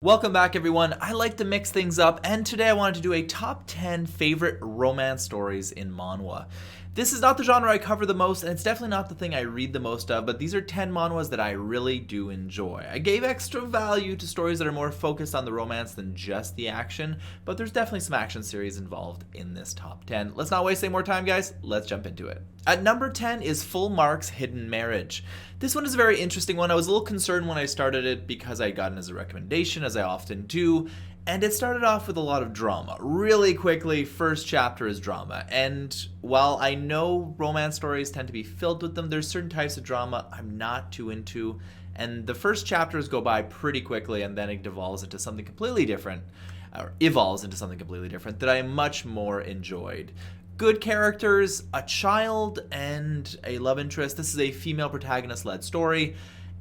Welcome back, everyone. I like to mix things up, and today I wanted to do a top 10 favorite romance stories in manhwa. This is not the genre I cover the most, and it's definitely not the thing I read the most of, but these are 10 manhwas that I really do enjoy. I gave extra value to stories that are more focused on the romance than just the action, but there's definitely some action series involved in this top 10. Let's not waste any more time, guys. Let's jump into it. At number 10 is Full Mark's Hidden Marriage. This one is a very interesting one. I was a little concerned when I started it because I got it as a recommendation, as I often do, and it started off with a lot of drama. Really quickly, first chapter is drama, and while I know romance stories tend to be filled with them, there's certain types of drama I'm not too into, and the first chapters go by pretty quickly, and then it devolves into something completely different, or evolves into something completely different that I much more enjoyed. Good characters, a child, and a love interest. This is a female protagonist-led story.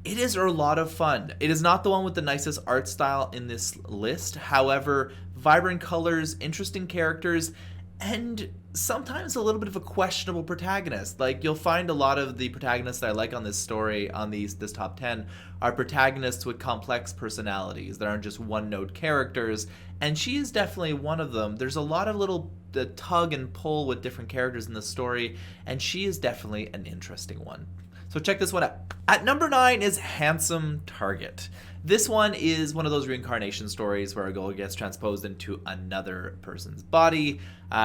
It is a lot of fun. It is not the one with the nicest art style in this list. However, vibrant colors, interesting characters, and sometimes a little bit of a questionable protagonist. Like, you'll find a lot of the protagonists that I like on this story, on this top 10, are protagonists with complex personalities. They aren't just one-note characters, and she is definitely one of them. There's a lot of little tug and pull with different characters in the story, and she is definitely an interesting one. So check this one out. At number 9 is Handsome Target. This one is one of those reincarnation stories where a girl gets transposed into another person's body.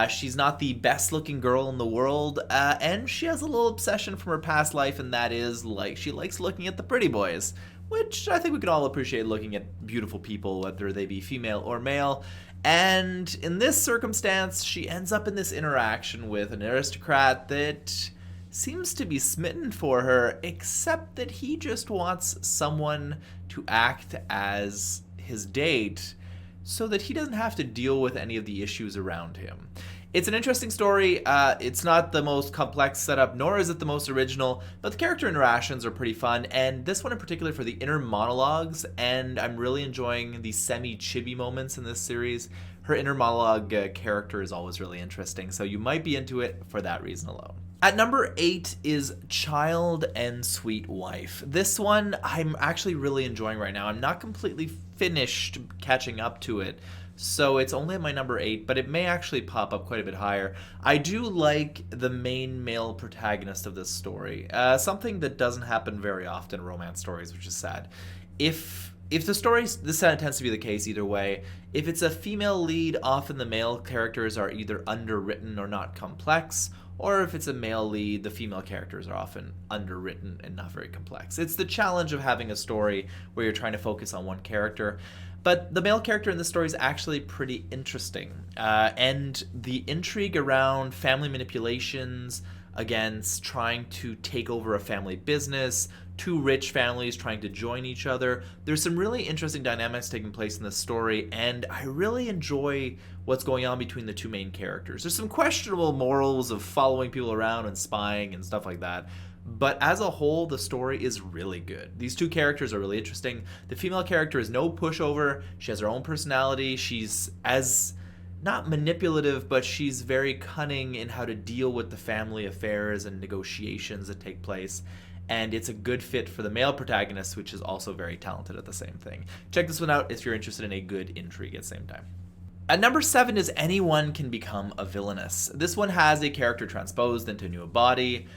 She's not the best looking girl in the world, and she has a little obsession from her past life, and that is, like, she likes looking at the pretty boys, which I think we can all appreciate, looking at beautiful people, whether they be female or male. And in this circumstance, she ends up in this interaction with an aristocrat that seems to be smitten for her, except that he just wants someone to act as his date so that he doesn't have to deal with any of the issues around him. It's an interesting story. It's not the most complex setup, nor is it the most original, but the character interactions are pretty fun, and this one in particular for the inner monologues, and I'm really enjoying the semi-chibi moments in this series. Her inner monologue character is always really interesting, so you might be into it for that reason alone. At number 8 is Child and Sweet Wife. This one I'm actually really enjoying right now. I'm not completely finished catching up to it, so it's only at my number 8, but it may actually pop up quite a bit higher. I do like the main male protagonist of this story, something that doesn't happen very often in romance stories, which is sad. If the story, this tends to be the case either way, if it's a female lead, often the male characters are either underwritten or not complex, or if it's a male lead, the female characters are often underwritten and not very complex. It's the challenge of having a story where you're trying to focus on one character. But the male character in this story is actually pretty interesting. And the intrigue around family manipulations against trying to take over a family business, two rich families trying to join each other. There's some really interesting dynamics taking place in this story, and I really enjoy what's going on between the two main characters. There's some questionable morals of following people around and spying and stuff like that, but as a whole, the story is really good. These two characters are really interesting. The female character is no pushover. She has her own personality. She's as not manipulative, but she's very cunning in how to deal with the family affairs and negotiations that take place. And it's a good fit for the male protagonist, which is also very talented at the same thing. Check this one out if you're interested in a good intrigue at the same time. At number 7 is Anyone Can Become a Villainess. This one has a character transposed into a new body.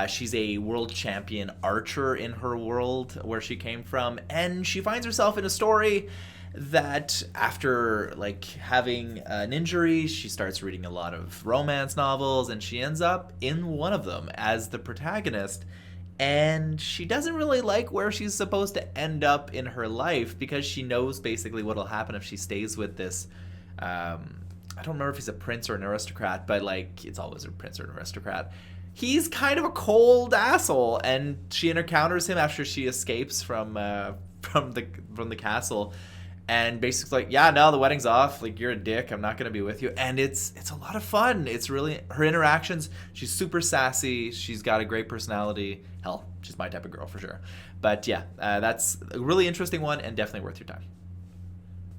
She's a world champion archer in her world where she came from, and she finds herself in a story that after having an injury, she starts reading a lot of romance novels, and she ends up in one of them as the protagonist. And she doesn't really like where she's supposed to end up in her life because she knows basically what'll happen if she stays with this. I don't remember if he's a prince or an aristocrat, but it's always a prince or an aristocrat. He's kind of a cold asshole, and she encounters him after she escapes from the castle, and basically yeah, no, the wedding's off. You're a dick. I'm not gonna be with you. And it's a lot of fun. It's really her interactions. She's super sassy. She's got a great personality. Hell, she's my type of girl for sure. But yeah, that's a really interesting one and definitely worth your time.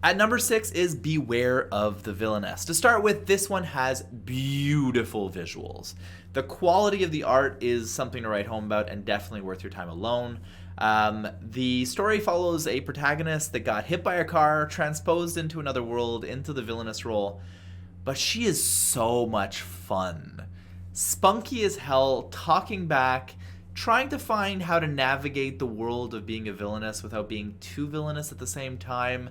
At number 6 is Beware of the Villainess. To start with, this one has beautiful visuals. The quality of the art is something to write home about and definitely worth your time alone. The story follows a protagonist that got hit by a car, transposed into another world, into the villainous role, but she is so much fun. Spunky as hell, talking back, trying to find how to navigate the world of being a villainess without being too villainous at the same time.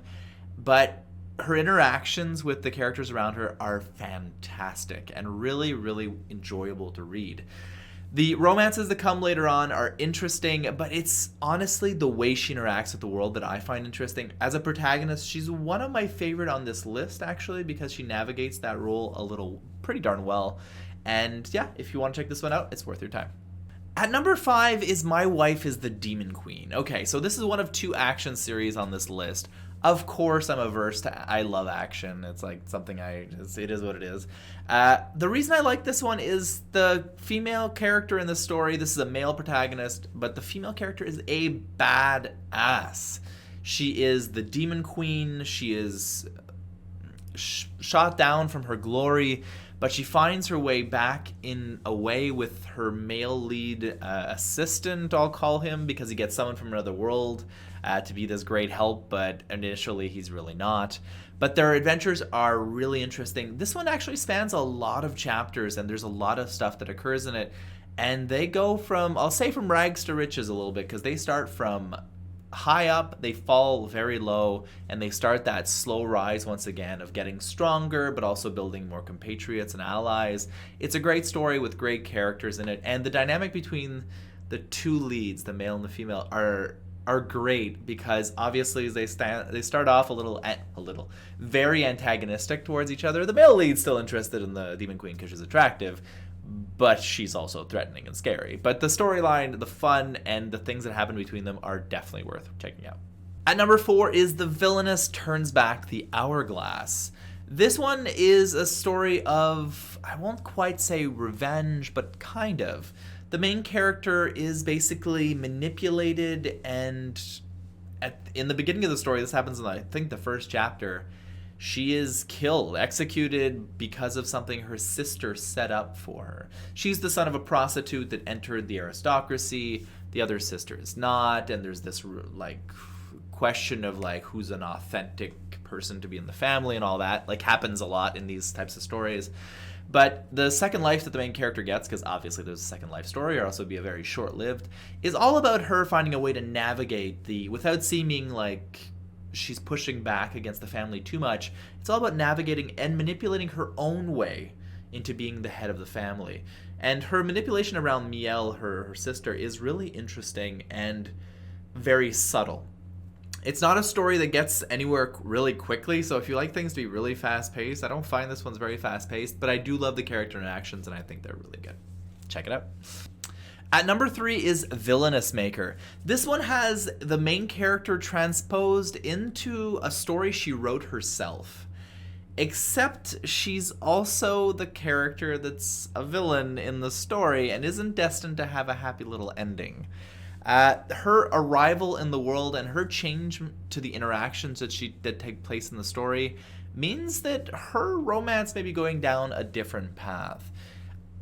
But her interactions with the characters around her are fantastic and really, really enjoyable to read. The romances that come later on are interesting, but it's honestly the way she interacts with the world that I find interesting. As a protagonist, she's one of my favorite on this list, actually, because she navigates that role a little pretty darn well. And yeah, if you want to check this one out, it's worth your time. At number 5 is My Wife is the Demon Queen. Okay, so this is one of 2 action series on this list. Of course, I'm averse to. I love action. It's like something it is what it is. The reason I like this one is the female character in the story. This is a male protagonist, but the female character is a badass. She is the demon queen. She is shot down from her glory, but she finds her way back in a way with her male lead assistant, I'll call him, because he gets summoned from another world to be this great help, but initially he's really not. But their adventures are really interesting. This one actually spans a lot of chapters, and there's a lot of stuff that occurs in it. And they go from, I'll say from rags to riches a little bit, because they start from high up, they fall very low, and they start that slow rise once again of getting stronger, but also building more compatriots and allies. It's a great story with great characters in it, and the dynamic between the 2 leads, the male and the female, are great, because obviously they start off a little very antagonistic towards each other. The male lead's still interested in the demon queen because she's attractive, but she's also threatening and scary. But the storyline, the fun, and the things that happen between them are definitely worth checking out. At number 4 is The Villainess Turns Back the Hourglass. This one is a story of, I won't quite say revenge, but kind of. The main character is basically manipulated, and in the beginning of the story, this happens in, I think, the first chapter, she is executed because of something her sister set up for her. She's the son of a prostitute that entered the aristocracy. The other sister is not, and there's this question of who's an authentic person to be in the family and all that. Happens a lot in these types of stories. But the second life that the main character gets, because obviously there's a second life story, or also be a very short-lived, is all about her finding a way to navigate without seeming like she's pushing back against the family too much. It's all about navigating and manipulating her own way into being the head of the family. And her manipulation around Miel, her sister, is really interesting and very subtle. It's not a story that gets anywhere really quickly, so if you like things to be really fast-paced, I don't find this one's very fast-paced, but I do love the character interactions, and I think they're really good. Check it out. At number 3 is Villainous Maker. This one has the main character transposed into a story she wrote herself. Except she's also the character that's a villain in the story and isn't destined to have a happy little ending. Her arrival in the world and her change to the interactions that take place in the story means that her romance may be going down a different path.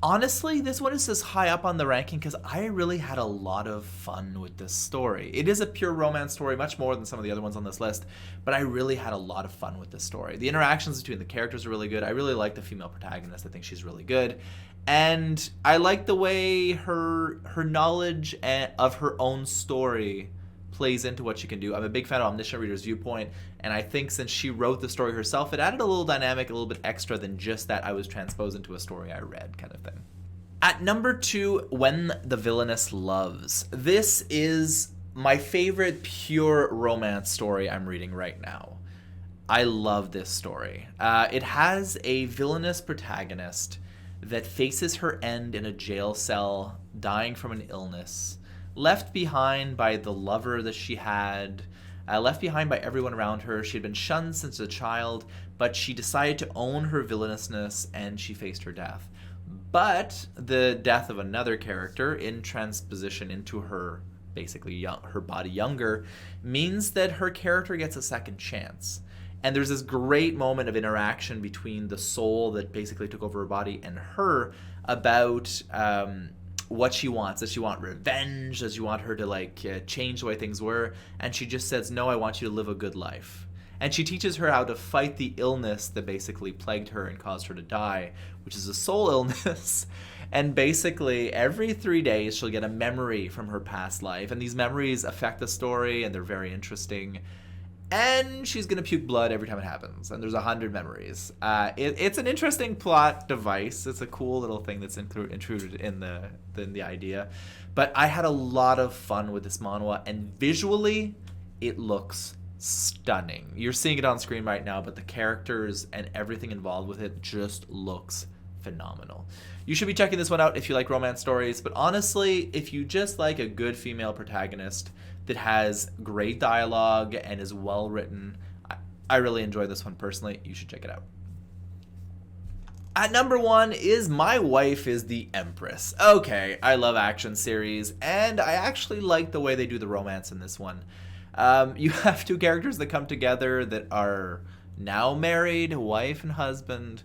Honestly, this one is this high up on the ranking because I really had a lot of fun with this story. It is a pure romance story, much more than some of the other ones on this list, but I really had a lot of fun with this story. The interactions between the characters are really good. I really like the female protagonist. I think she's really good. And I like the way her knowledge of her own story plays into what she can do. I'm a big fan of Omniscient Reader's Viewpoint, and I think since she wrote the story herself, it added a little dynamic, a little bit extra than just that I was transposed into a story I read kind of thing. At number 2, When the Villainess Loves. This is my favorite pure romance story I'm reading right now. I love this story. It has a villainous protagonist that faces her end in a jail cell, dying from an illness, left behind by the lover that she had, left behind by everyone around her. She had been shunned since a child, but she decided to own her villainousness, and she faced her death. But the death of another character in transposition into her, basically her body younger, means that her character gets a second chance. And there's this great moment of interaction between the soul that basically took over her body and her about what she wants. Does she want revenge? Does she want her to like change the way things were? And she just says, no, I want you to live a good life. And she teaches her how to fight the illness that basically plagued her and caused her to die, which is a soul illness. And basically, every 3 days, she'll get a memory from her past life. And these memories affect the story, and they're very interesting. And she's going to puke blood every time it happens. And there's 100 memories. It's an interesting plot device. It's a cool little thing that's intruded in the idea. But I had a lot of fun with this manhwa. And visually, it looks stunning. You're seeing it on screen right now, but the characters and everything involved with it just looks phenomenal. You should be checking this one out if you like romance stories, but honestly, if you just like a good female protagonist that has great dialogue and is well written, I really enjoy this one personally. You should check it out. At number 1 is My Wife is the Empress. Okay, I love action series, and I actually like the way they do the romance in this one. You have two characters that come together that are now married, wife and husband,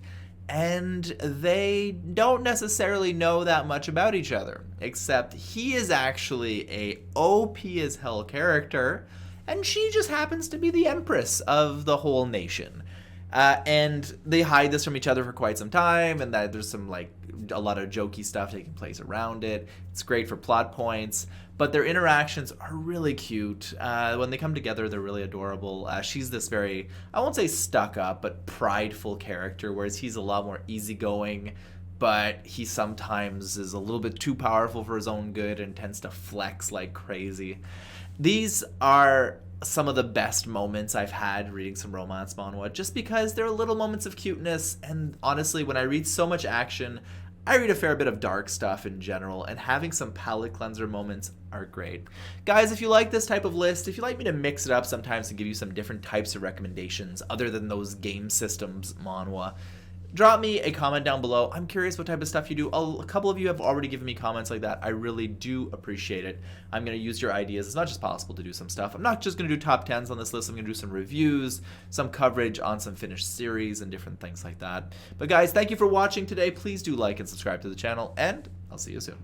and they don't necessarily know that much about each other, except he is actually a OP as hell character, and she just happens to be the empress of the whole nation. And they hide this from each other for quite some time, and that there's some like a lot of jokey stuff taking place around it. It's great for plot points, but their interactions are really cute. When they come together, they're really adorable. She's this very, I won't say stuck up, but prideful character, whereas he's a lot more easygoing, but he sometimes is a little bit too powerful for his own good and tends to flex like crazy. These are some of the best moments I've had reading some romance manhwa, just because they're little moments of cuteness, and honestly, when I read so much action, I read a fair bit of dark stuff in general, and having some palate cleanser moments are great. Guys, if you like this type of list, if you like me to mix it up sometimes to give you some different types of recommendations other than those game systems manhwa, drop me a comment down below. I'm curious what type of stuff you do. A couple of you have already given me comments like that. I really do appreciate it. I'm going to use your ideas as much as possible to do some stuff. I'm not just going to do top 10s on this list. I'm going to do some reviews, some coverage on some finished series and different things like that. But guys, thank you for watching today. Please do like and subscribe to the channel, and I'll see you soon.